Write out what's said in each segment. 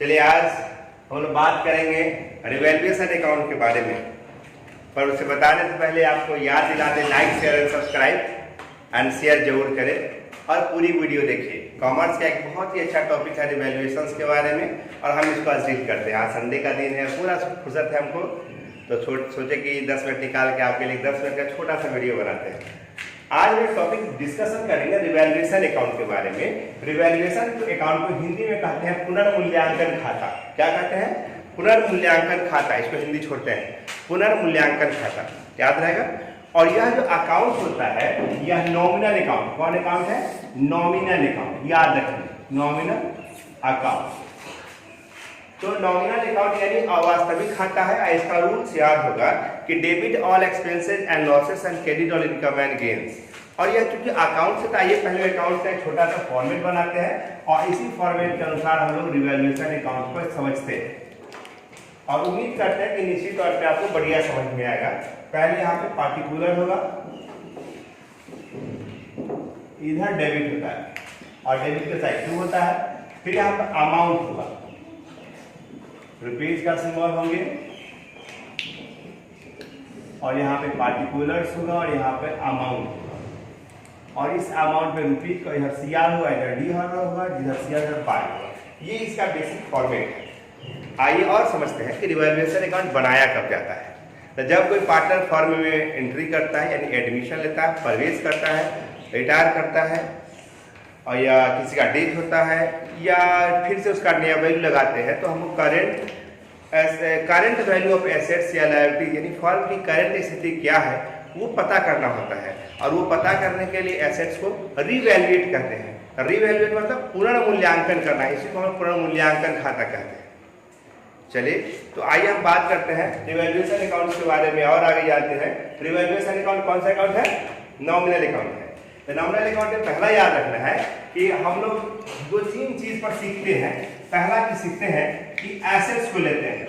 चलिए आज हम लोग बात करेंगे रिवैल्यूएशन अकाउंट के बारे में। पर उससे बताने से पहले आपको याद दिला दें, like share and subscribe and share जरूर करें और पूरी वीडियो देखिए। कॉमर्स का एक बहुत ही अच्छा टॉपिक है रिवैल्यूएशन के बारे में और हम इसको आज डील करते हैं। आज संडे का दिन है, पूरा फुर्सत है हमको, तो सोचे कि 10 मिनट निकाल के आपके लिए 10 मिनट का छोटा सा वीडियो बनाते हैं। आज हम टॉपिक डिस्कशन करेंगे रिवैल्यूएशन अकाउंट के बारे में। रिवैल्यूएशन अकाउंट को हिंदी में कहते हैं पुनर्मूल्यांकन खाता। क्या कहते हैं? पुनर्मूल्यांकन खाता। इसको हिंदी छोड़ते हैं, पुनर्मूल्यांकन खाता, याद रहेगा। और यह जो अकाउंट होता है यह नॉमिनल अकाउंट। कौन अकाउंट है? नॉमिनल अकाउंट, याद रखें, नॉमिनल अकाउंट। तो नॉमिनल अकाउंट यानी अवास्तविक खाता है। इसका रूल्स याद होगा कि debit all expenses and losses and credit all income and gains. और यह चूंकि अकाउंट से, आइए पहले अकाउंट का एक छोटा सा फॉर्मेट बनाते हैं और इसी फॉर्मेट के अनुसार हम लोग रिवैल्यूएशन अकाउंट को समझते हैं और उम्मीद करते हैं कि निश्चित तौर पे आपको बढ़िया समझ में आएगा। पहले यहाँ पे पार्टिकुलर होगा, इधर डेबिट होता है और डेबिट के साइड 2 होता है। फिर यहाँ पे अमाउंट होगा, रुपीज का सिंबल होंगे और यहाँ पे पार्टिकुलर्स होगा और यहाँ पे अमाउंट होगा। और इस अमाउंट पे रुपीज का इधर सीआर होगा, इधर डी होगा, जिधर सीआर इधर पाई होगा। ये इसका बेसिक फॉर्मेट है। आइए और समझते हैं कि रिवैल्यूएशन अकाउंट बनाया कब जाता है। तो जब कोई पार्टनर फर्म में एंट्री करता है, यानी एडमिशन लेता है, प्रवेश करता है, रिटायर करता है, और या किसी का डेथ होता है या फिर से उसका नया वैल्यू लगाते हैं, तो हमको करंट वैल्यू ऑफ एसेट्स या लायबिलिटी यानी फर्म की करंट स्थिति क्या है वो पता करना होता है। और वो पता करने के लिए एसेट्स को रिवैल्यूएट करते हैं। रिवैल्यूएट मतलब पुनर्मूल्यांकन करना है, इसी को हम पुनर्मूल्यांकन खाता कहते हैं। चलिए तो आइए हम बात करते हैं रिवैल्यूएशन अकाउंट के बारे में और आगे जाते हैं। रिवैल्यूएशन अकाउंट कौन सा अकाउंट है? नॉमिनल अकाउंट है। तो नॉमिनल अकाउंट में पहला याद रखना है कि हम लोग 2-3 चीज पर सीखते हैं। पहला चीज सीखते हैं कि एसेट्स को लेते हैं।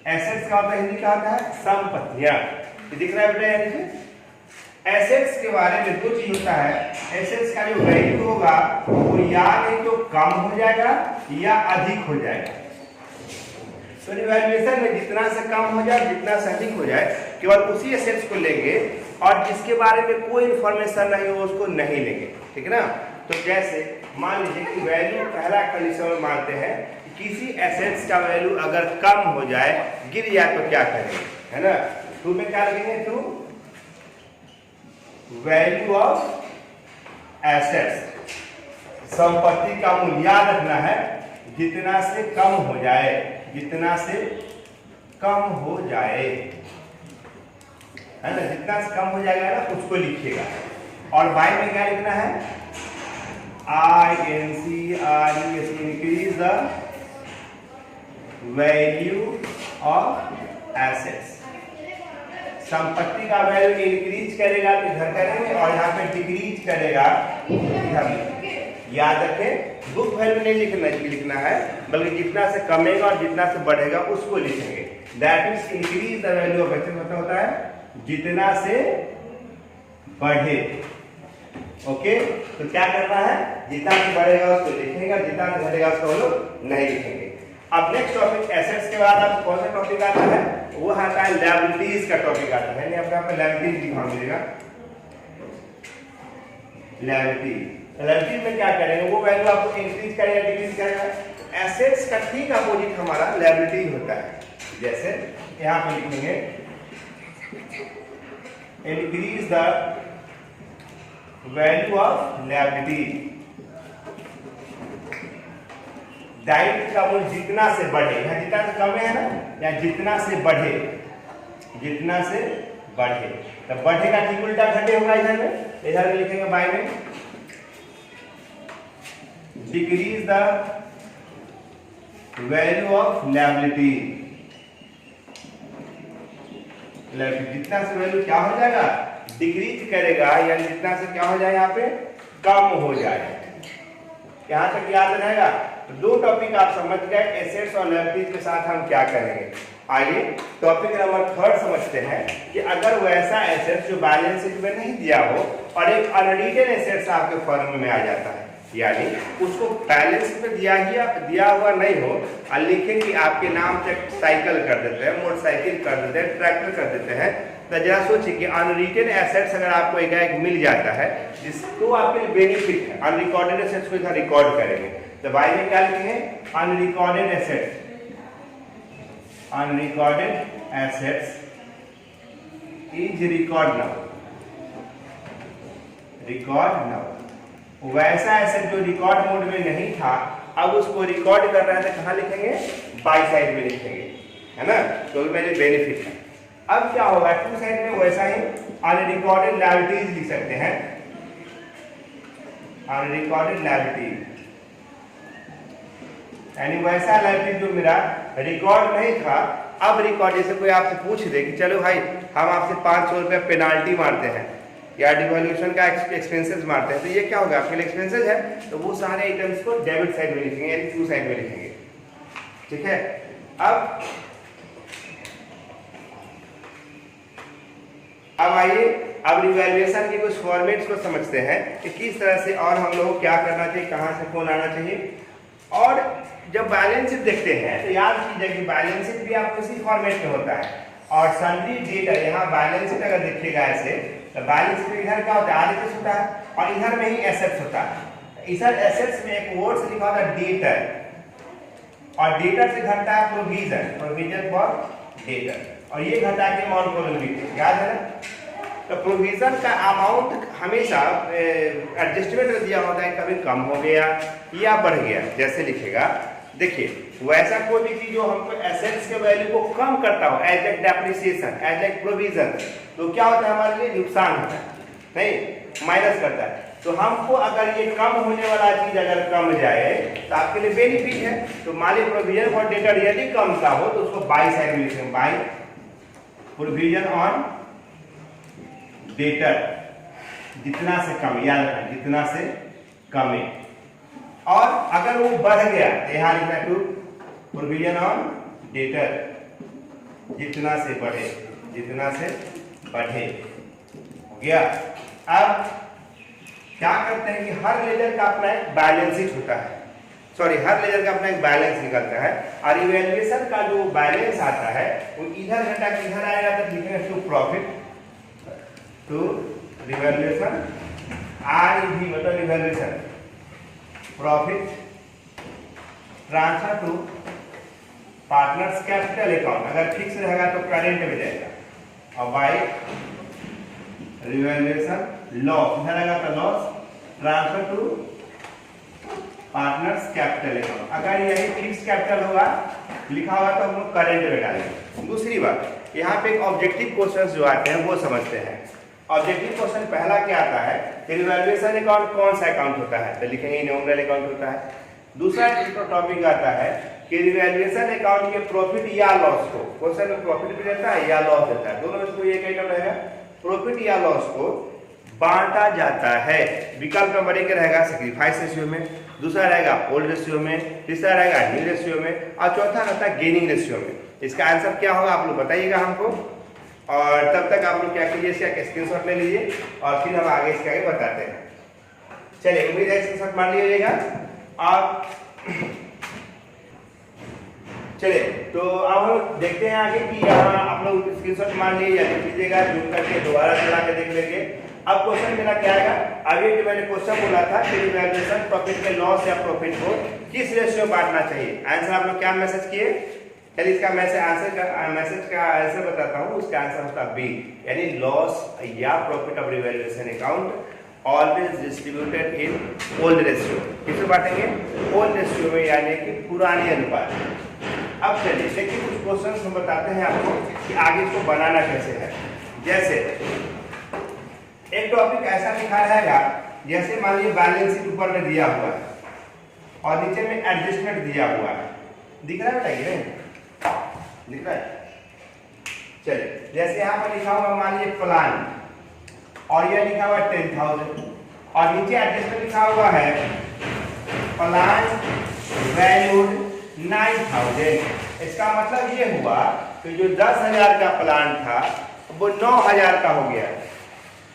एसेट्स का होता है, हिंदी का होता है संपत्तियां। ये दिख रहा है बेटा यहाँ नीचे। एसेट्स के बारे में 2 चीज होता है। एसेट्स का जो वैल्यू होगा वो या नहीं तो कम हो जाएगा या अधिक हो जाएगा। तो रिवैल्यूएशन में जितना से कम हो जाए, जितना से अधिक हो जाए, केवल उसी एसेट्स को लेंगे और जिसके बारे में कोई इंफॉर्मेशन नहीं हो उसको नहीं लेंगे, ठीक है ना। तो जैसे मान लीजिए कि वैल्यू, पहला कंडीशन में मानते हैं कि किसी एसेट्स का वैल्यू अगर कम हो जाए, गिर जाए, तो क्या करेंगे, है ना। टू में क्या लिखेंगे? टू वैल्यू ऑफ एसेट्स, संपत्ति का मूल्य याद रखना है, जितना से कम हो जाए, जितना से कम हो जाए, है ना, जितना से कम हो जाएगा ना उसको लिखिएगा। और बाय में क्या लिखना है? INCRES, increase the value of assets. संपत्ति का वैल्यू इंक्रीज करेगा तो इधर करेंगे और यहाँ पे डिक्रीज करेगा इधर। याद रखें, बुक वैल्यू नहीं लिखना है, बल्कि जितना से कमेगा और जितना से बढ़ेगा उसको लिखेंगे। That means increase the value of assets मतलब होता है जितना से बढ़े। ओके, तो क्या करना है? जितना से बढ़ेगा उसको लिखेंगे, जितना से घटेगा उसको हम लोग नहीं लिखेंगे। अब नेक्स्ट टॉपिक एसेट्स के बाद आपको कौन सा टॉपिक आता है? वो आता है लायबिलिटीज का टॉपिक आता है। यहाँ पे लायबिलिटीज दिखा मिलेगा। लायबिलिटीज में क्या करेंगे? वो वैल्यू आपको इंक्रीज करेगा, डिक्रीज करेगा। एसेट्स का ठीक अपोजिट हमारा लायबिलिटी होता है। जैसे यहाँ पे लिखेंगे increase the value of liability. दायित्व का मूल्य जितना से बढ़े, यहाँ जितना से कम है ना, या जितना से बढ़े, जितना से बढ़े, तो बढ़ेगा ठीक उल्टा घटे होगा। इधर में लिखेंगे बाय में decrease the value of liability. जितना से वैल्यू क्या हो जाएगा? डिक्रीज करेगा, यानी जितना से क्या हो जाए, यहाँ पे कम हो जाए। यहाँ तक याद रहेगा। तो 2 टॉपिक आप समझ गए, एसेट्स और लायबिलिटीज के साथ हम क्या करेंगे। आइए टॉपिक नंबर 3 समझते हैं कि अगर वैसा एसेट्स जो बैलेंस शीट में नहीं दिया हो और एक अनरीटेड एसेट्स आपके फर्म में आ जाता है, यानी उसको बैलेंस पे दिया हुआ नहीं हो और लिखें कि आपके नाम से साइकिल कर देते हैं, मोटरसाइकिल कर देते हैं, ट्रैक्टर कर देते हैं, तो जरा सोचिए कि अनरिटेन एसेट्स अगर आपको एक मिल जाता है जिसको आपके लिए बेनिफिट है, अनरिकॉर्डेड एसेट्स को इधर रिकॉर्ड करेंगे। तो वाई में क्या लिखेंगे? Unrecorded assets, unrecorded assets is record now, record now. वैसा एसेट जो रिकॉर्ड मोड में नहीं था अब उसको रिकॉर्ड कर रहे थे, कहाँ लिखेंगे? बाई साइड में लिखेंगे, है ना? तो मेरे बेनिफिट है। अब क्या होगा? टू साइड में वैसा ही अनरिकॉर्डेड लायबिलिटीज लिख सकते हैं, अनरिकॉर्डेड लायबिलिटीज, यानी वैसा लायबिलिटी जो मेरा रिकॉर्ड नहीं था अब रिकॉर्ड। जैसे कोई आपसे पूछ दे कि चलो भाई हम आपसे 500 रुपया पेनाल्टी मारते हैं या डिवैल्यूएशन का एक्सपेंसेस मारते हैं, तो ये क्या होगा? आपके लिए एक्सपेंसेस है, तो वो सारे आइटम्स को डेबिट साइड में लिखेंगे, यानी टू साइड में लिखेंगे। ठीक है। अब आइए अब रिवैल्यूएशन के कुछ फॉर्मेट्स को समझते हैं कि किस तरह से और हम लोग क्या करना चाहिए, कहां से कौन आना चाहिए। और जब बैलेंस शीट देखते हैं तो याद कीजिए कि बैलेंस शीट भी आपको इसी फॉर्मेट में होता है और सन्ड्री डेटा, यहाँ बैलेंस शीट अगर देखिएगा ऐसे तो बैलेंस शीट इधर क्या होता है? आरएचएस होता है और इधर में ही एसेट्स होता है। इधर एसेट्स में एक वर्ड से लिखा होता है डेटर, और डेटर से घटता है प्रोविजन, प्रोविजन फॉर डेटर, और ये घटा के नॉन प्रोविजन, याद है ना? तो प्रोविजन का अमाउंट हमेशा एडजस्टमेंट में दिया होता है, कभी कम हो गया या बढ़ गया, जैसे लिखेगा। देखिए वैसा कोई भी चीज जो हमको एसेट्स के वैल्यू को कम करता हो, as like depreciation, as like provision, तो क्या होता है? हमारे लिए नुकसान होता है, नहीं माइनस करता है। तो हमको अगर ये कम होने वाला चीज अगर कम जाए तो आपके लिए बेनिफिट है। तो मान लीजिए प्रोविजन फॉर डेटर यदि कम का हो तो उसको बाई साइड में लिखेंगे, बाई प्रोविजन ऑन डेटर, जितना से कम, याद रखना जितना से कम है। और अगर वो बढ़ गया तो यहां लिखना टू प्रोविजन ऑन डेटर, जितना से बढ़े, जितना से बढ़े, हो गया। अब क्या करते हैं कि हर लेजर का अपना एक बैलेंस शीट होता है, सॉरी हर लेजर का अपना एक बैलेंस निकलता है, और इवैल्यूएशन का जो बैलेंस आता है वो इधर घटा के इधर आएगा तो लिखेंगे to profit, to revaluation, R E V मतलब revaluation, profit transfer to partners capital account, अगर फिक्स रहेगा तो करेंट में जाएगा, और बाय रिवैल्यूएशन लॉस, इधर रहेगा तो loss, transfer to partners capital account. अगर यही फिक्स कैपिटल होगा लिखा हुआ तो हम लोग करेंट में डालेंगे। दूसरी बात, यहाँ पे एक ऑब्जेक्टिव क्वेश्चन जो आते हैं वो समझते हैं। ऑब्जेक्टिव क्वेश्चन पहला क्या आता है कि रिवैल्यूएशन अकाउंट कौन सा अकाउंट होता है, तो लिखेंगे नॉमिनल अकाउंट होता है। दूसरा टॉपिक आता है कि रिवैल्यूएशन अकाउंट के प्रॉफिट या लॉस को, क्वेश्चन में प्रॉफिट भी देता है या लॉस देता है, दोनों में कोई एक आइटम रहेगा, प्रॉफिट या लॉस को बांटा जाता है। विकल्प नंबर एक रहेगा सैक्रिफाइस रेशियो में, दूसरा रहेगा ओल्ड रेशियो में, तीसरा रहेगा न्यू रेशियो में, और चौथा रहता है गेनिंग रेशियो में। इसका आंसर क्या होगा आप लोग बताइएगा हमको, और तब तक आप लोग क्या कीजिए, इसका स्क्रीनशॉट ले लीजिए और फिर हम आगे इसके आगे बताते हैं। चलिए उम्मीद है स्क्रीनशॉट मान लीजिएगा आप। चलिए तो अब हम देखते हैं आगे कि यहाँ आप लोग स्क्रीनशॉट मान लिए या लिख लीजिएगा, जूम करके दोबारा चला के देख लेंगे। अब क्वेश्चन मेरा क्या आएगा, अभी जो मैंने क्वेश्चन बोला था कि रिवैल्यूएशन प्रॉफिट के लॉस या प्रॉफिट को किस रेशियो में बांटना चाहिए। आंसर आप लोग क्या मैसेज किए, चलिए इसका मैसेज का आंसर बताता हूँ। उसका आंसर होता है बी, यानी लॉस या profit of revaluation account always distributed in old ratio. किसमें बांटेंगे, ओल्ड रेशियो में, यानी कि पुराने अनुपात। अब चलिए देखिए कुछ क्वेश्चन हम बताते हैं आपको कि आगे इसको बनाना कैसे है। जैसे एक टॉपिक ऐसा लिखा रहेगा, जैसे मान लीजिए बैलेंस शीट ऊपर में दिया हुआ है और नीचे में एडजस्टमेंट दिया हुआ है, दिख रहा है, बताइए दिख रहा है। चलिए जैसे यहाँ पर लिखा हुआ मान लीजिए प्लान, और यह लिखा हुआ है 10,000, और नीचे एडजस्टमेंट लिखा हुआ है प्लान वैल्यूड 9,000। इसका मतलब ये हुआ कि जो 10,000 का प्लान था वो 9,000 का हो गया।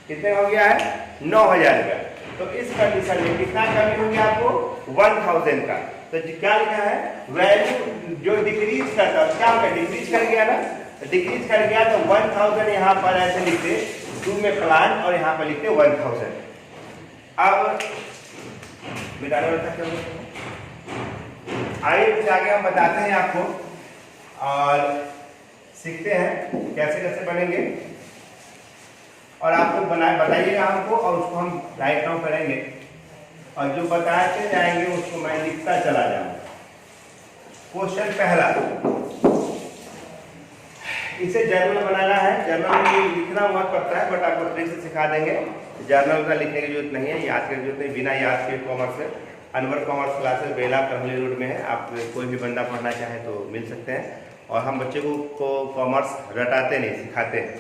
कितने हो गया है, 9,000 का। तो इस कंडीशन में कितना कमी हो गया आपको 1000 का। तो क्या लिखा है वैल्यू जो डिक्रीज करता है क्या होगा डिक्रीज कर गया ना, डिक्रीज कर गया तो 1000 यहाँ पर ऐसे लिखते 2 में प्लांट और यहाँ पर लिखते 1000। अब मिटाने वाला क्या होगा आगे कुछ आगे हम बताते हैं आपको और सीखते हैं कैसे कैसे बनेंगे और आप लोग बताइएगा हमको और उसको हम राइट डाउन करेंगे और जो बताते जाएंगे उसको मैं लिखता चला जाऊंगा। क्वेश्चन पहला, इसे जर्नल बनाना है। जर्नल में लिखना हुआ पड़ता है बट आपको ट्रिक से सिखा देंगे। जर्नल का लिखने की जरूरत नहीं है, याद करने की जरूरत नहीं। बिना याद के कॉमर्स में अनवर कॉमर्स क्लासेस बेला करहली रोड में है, आप कोई भी बंदा पढ़ना चाहे तो मिल सकते हैं। और हम बच्चे को कॉमर्स रटाते नहीं सिखाते हैं,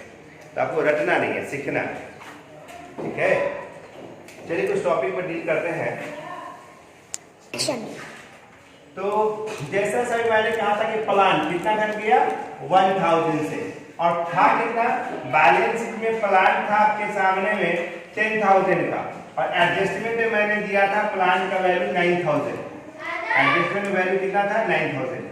तो आपको रटना नहीं है सीखना है, ठीक है। चलिए कुछ टॉपिक पर डील करते हैं। तो जैसा सभी मैंने कहा था कि प्लांट कितना घट गया 1000 से और था कितना बैलेंस शीट में प्लांट था आपके सामने में 10000 का और एडजस्टमेंट में मैंने दिया था प्लांट का वैल्यू 9000। एडजस्टमेंट में वैल्यू कितना था 9000 का।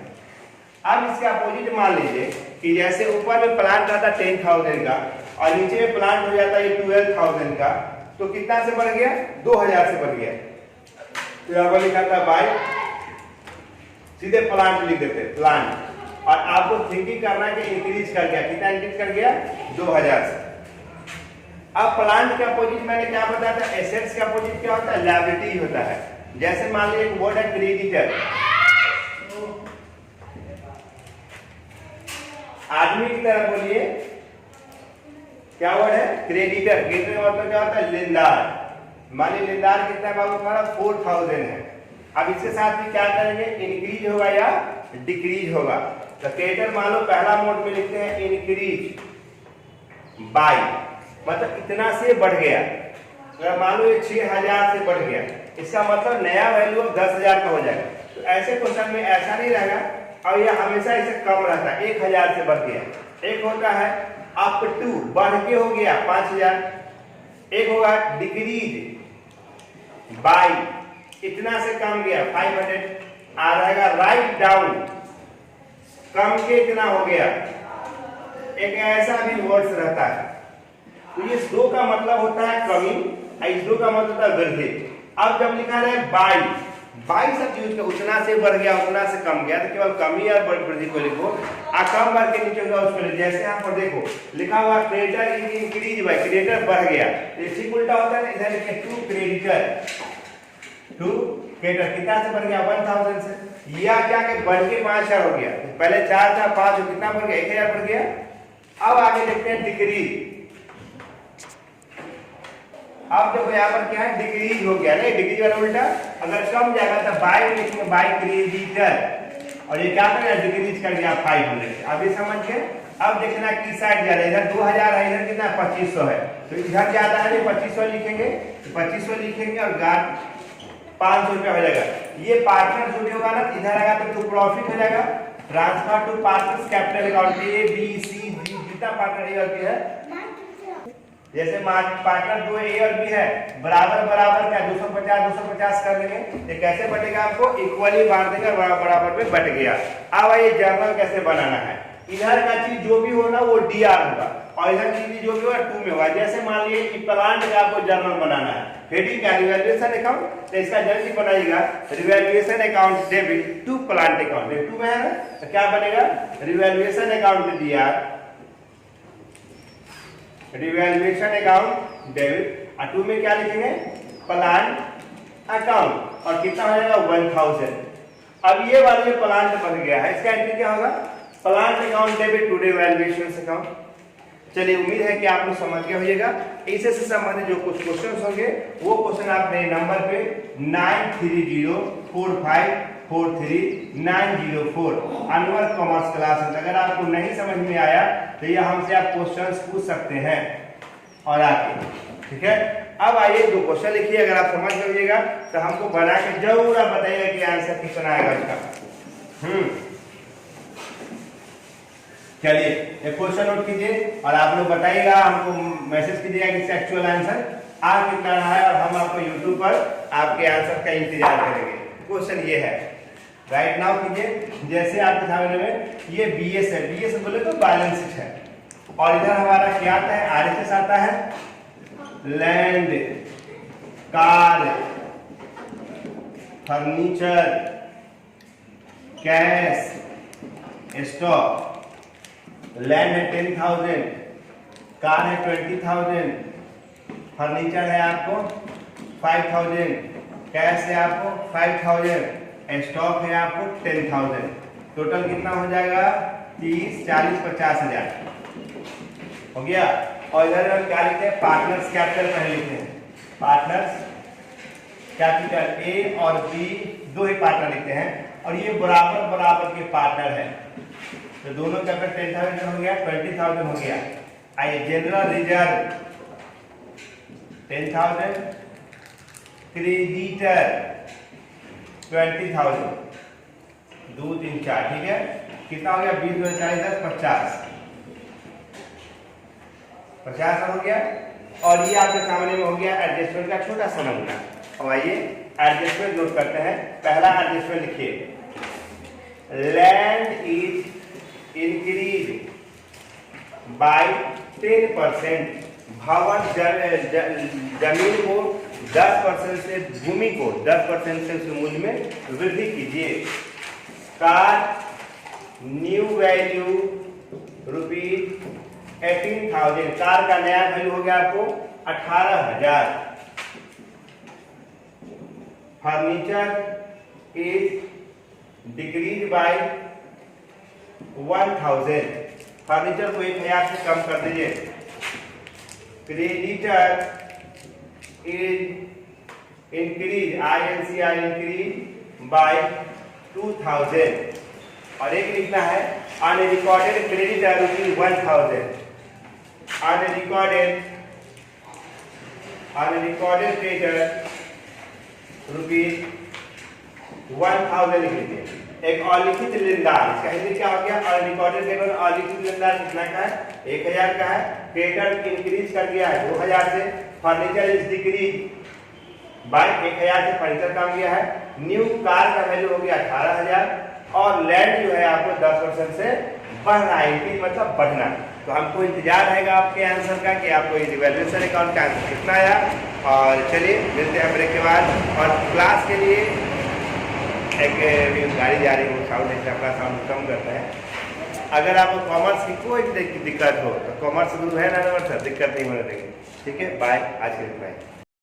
अब इसके अपोजिट मान लीजिए कि जैसे ऊपर में प्लांट था 10000 का और नीचे में प्लांट हो जाता है 12000 का, तो कितना से बढ़ गया 2000 से बढ़ गया। तो यहाँ पर लिखा था बाय, सीधे प्लांट लिख देते प्लांट और आपको थिंकिंग करना है कि इंक्रीज कर गया, कितना इंक्रीज कर गया 2000 से। अब प्लांट के अपोजिट मैंने क्या बताया था एसेट्स का अपोजिट क्या होता है लायबिलिटी होता है। जैसे मान लीजिए एक वर्ड है क्रेडिटर, आदमी की तरह बोलिए क्या वर्ड है क्रेडिटर। क्रेडिटर का मतलब क्या होता है लेनदार। मान लीजिए लेनदार कितना बाबू हमारा 4000 है। अब इसके साथ भी क्या करेंगे इंक्रीज होगा या डिक्रीज होगा। तो क्रेडिटर मान लो पहला मोड में लिखते हैं इंक्रीज बाय, मतलब इतना से बढ़ गया। अगर मान लो ये 6000 से बढ़ गया, इसका मतलब नया वैल्यू 10000 का हो जाएगा। तो ऐसे क्वेश्चन में ऐसा नहीं रहेगा और यह हमेशा इसे कम रहता है 1000 से बढ़ गया। एक होता है अप टू बढ़ के हो गया 5000, एक होगा डिक्रीज बाय इतना से कम गया 500 आ रहेगा राइट डाउन कम के इतना हो गया। एक ऐसा भी वर्ड्स रहता है। तो ये दो का मतलब होता है कमी, इस दो का मतलब होता है वृद्धि। अब जब लिखा है बाय, बाय सब यूज कर उतना से बढ़ गया उतना से कम गया, तो केवल कमी या वृद्धि को लिखो। आ कम बढ़ के नीचे होगा उसको लिखो। जैसे यहाँ पर देखो लिखा हुआ क्रेडिटर इंक्रीज बाय, क्रेडिटर बढ़ गया, इसी उल्टा होता है इधर लिखे टू क्रेडिटर, टू क्रेडिटर कितना से बढ़ गया 1000 से। या क्या कि बढ़ के 5000 हो गया, पहले 4 था 5 हो कितना बढ़ गया 1000 बढ़ गया। अब आगे देखते हैं डिक्रीज। अब देखो यहाँ पर क्या है डिक्रीज हो गया, नहीं डिक्रीज वाला उल्टा अगर कम जाएगा तो बाय लिखेंगे बाय क्रेडिटर और ये क्या करेगा डिक्रीज कर दिया 500। अभी समझ गए। अब देखना किस साइड जा रहा है, इधर 2000 है इधर कितना 2500 है, तो इधर ज्यादा है 2500 लिखेंगे, 2500 लिखेंगे और 500 रुपया हो जाएगा। ये पार्टनर जो भी होगा ना इधर आएगा तो प्रॉफिट हो जाएगा। Transfer to partners capital account A B C D जितना पार्टनर है, जैसे पार्टनर जो ए और बी है बराबर बराबर क्या 250 कर लेंगे। ये कैसे बटेगा आपको इक्वली बांट देंगे बराबर में बट गया। अब ये जर्नल कैसे बनाना है, इधर का चीज जो भी हो ना वो डीआर होगा और इधर की चीज जो भी होगा 2 में होगा। जैसे मान लीजिए कि प्लांट का आपको जर्नल बनाना है, हेडिंग का रिवैल्यूएशन अकाउंट, तो इसका जल्दी बनाइएगा revaluation account debit to plant account. 2 में है ना तो क्या बनेगा revaluation account DR, revaluation account debit और 2 में क्या लिखेंगे प्लांट अकाउंट और कितना हो जाएगा 1000। अब ये वाला जो प्लांट बन गया है इसका एंट्री क्या होगा plant account debit to revaluation account. चलिए उम्मीद है कि आप लोग समझ गए होइएगा। इसे से संबंधित जो कुछ क्वेश्चन होंगे वो क्वेश्चन आप मेरे नंबर पे 9304543904 अनवर कॉमर्स क्लासेस, अगर आपको नहीं समझ में आया तो ये हमसे आप क्वेश्चंस पूछ सकते हैं और आके, ठीक है। अब आइए 2 क्वेश्चन लिखिए, अगर आप समझ लीजिएगा तो हमको बना के जरूर आप बताइएगा कि आंसर कितना आएगा इसका। चलिए एक क्वेश्चन नोट कीजिए और आप लोग बताइएगा, हमको मैसेज कीजिएगा कि इसका एक्चुअल आंसर आ कितना रहा है और हम आपको यूट्यूब पर आपके आंसर का इंतजार करेंगे। क्वेश्चन ये है, राइट नाउ कीजिए। जैसे आपके सामने में ये BS है, BS बोले तो बैलेंस शीट है, और इधर हमारा क्या आता है, RHS आता है, land, car, furniture, cash, stock. Land है 10,000, कार है 20,000, फर्नीचर है आपको 5,000, कैश है आपको 5,000, स्टॉक है आपको 10,000। टोटल कितना हो जाएगा, 30, 40, 50,000 हो गया। और इधर क्या लिखते हैं, पार्टनर्स कैपिटल पहले लिखते हैं। पार्टनर्स कैपिटल A और B दो ही पार्टनर लिखते हैं, और ये बराबर बराबर के पार्टनर है, तो दोनों कैपिटल 10,000 हो गया, 20,000 हो गया। आइए जनरल रिजर्व 10,000, क्रेडिटर 20,000, 2, 3, 4, ठीक है। कितना हो गया, 20, 2, 40, 10, 50 हो गया। और ये आपके सामने में हो गया एडजस्टमेंट का छोटा सा नमूना। अब आइए एडजस्टमेंट नोट करते हैं। पहला एडजस्टमेंट लिखिए, लैंड इज इंक्रीज बाय 10%। भवन जमीन को 10% से, भूमि को 10% से उसके मूल्य में वृद्धि कीजिए। कार न्यू वैल्यू ₹18,000, कार का नया वैल्यू हो गया आपको 18,000। Furniture is decrease by 1,000, furniture को 1,000 से कम कर दीजिए। Creditor is increase, INCR increase by 2,000। और एक लिखना है अनरिकॉर्डेड क्रेडिटर ₹1,000, अनरिकॉर्डेड क्रेडिटर ₹1,000 लिख लीजिए। एक अलिखित लेनदार, इसका हिंदी क्या हो गया, अनरिकॉर्डेड क्रेडिटर। अलिखित लेनदार कितना का है, 1,000 का है। क्रेडिटर इंक्रीज कर दिया है 2,000 से। फर्नीचर इज डिक्रीज बाय 1,000 से फर्नीचर कम गया है। न्यू कार का वैल्यू हो गया 18,000, और लैंड जो है आपको 10% से बढ़ रहा है, मतलब बढ़ना। तो हमको इंतजार रहेगा आपके आंसर का कि आपको ये रिवैल्यूएशन अकाउंट का आंसर कितना आया। और चलिए मिलते हैं ब्रेक के बाद। और क्लास के लिए एक गाड़ी जा रही है, वो साउंड है, अपना साउंड कम करता है। अगर आपको कॉमर्स की कोई दिक्कत हो तो कॉमर्स ग्रुप है ना नंबर सर, दिक्कत नहीं होने देंगे। ठीक है, बाय, आज के लिए बाय।